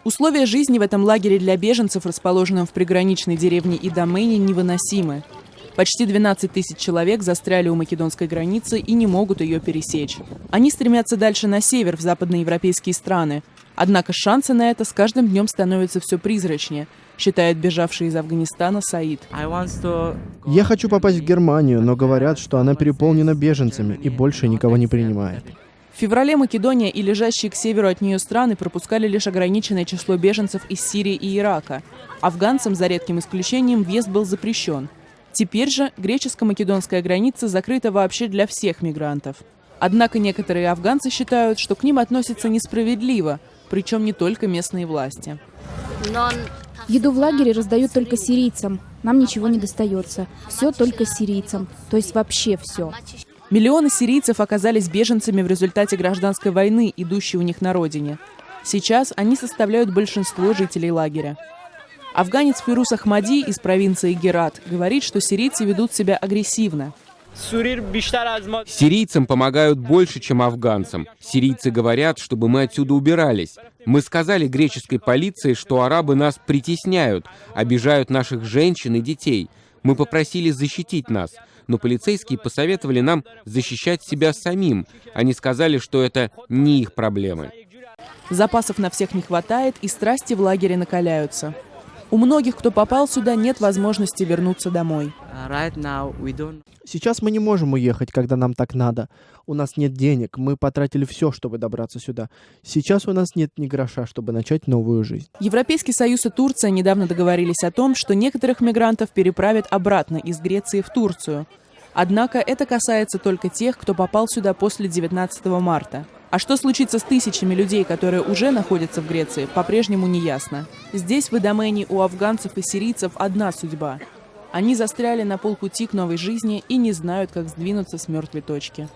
Условия жизни в этом лагере для беженцев, расположенном в приграничной деревне Идомени, невыносимы. Почти 12 тысяч человек застряли у македонской границы и не могут ее пересечь. Они стремятся дальше на север, в западноевропейские страны. Однако шансы на это с каждым днем становятся все призрачнее, считает бежавший из Афганистана Саид. Я хочу попасть в Германию, но говорят, что она переполнена беженцами и больше никого не принимает. В феврале Македония и лежащие к северу от нее страны пропускали лишь ограниченное число беженцев из Сирии и Ирака. Афганцам, за редким исключением, въезд был запрещен. Теперь же греческо-македонская граница закрыта вообще для всех мигрантов. Однако некоторые афганцы считают, что к ним относятся несправедливо, причем не только местные власти. Еду в лагере раздают только сирийцам. Нам ничего не достается. Все только сирийцам. То есть вообще все. Миллионы сирийцев оказались беженцами в результате гражданской войны, идущей у них на родине. Сейчас они составляют большинство жителей лагеря. Афганец Фирус Ахмади из провинции Герат говорит, что сирийцы ведут себя агрессивно. Сирийцам помогают больше, чем афганцам. Сирийцы говорят, чтобы мы отсюда убирались. Мы сказали греческой полиции, что арабы нас притесняют, обижают наших женщин и детей. Мы попросили защитить нас, но полицейские посоветовали нам защищать себя самим. Они сказали, что это не их проблемы. Запасов на всех не хватает, и страсти в лагере накаляются. У многих, кто попал сюда, нет возможности вернуться домой. Сейчас мы не можем уехать, когда нам так надо. У нас нет денег, мы потратили все, чтобы добраться сюда. Сейчас у нас нет ни гроша, чтобы начать новую жизнь. Европейский Союз и Турция недавно договорились о том, что некоторых мигрантов переправят обратно из Греции в Турцию. Однако это касается только тех, кто попал сюда после 19 марта. А что случится с тысячами людей, которые уже находятся в Греции, по-прежнему не ясно. Здесь, в Идомени, у афганцев и сирийцев одна судьба. Они застряли на полпути к новой жизни и не знают, как сдвинуться с мертвой точки.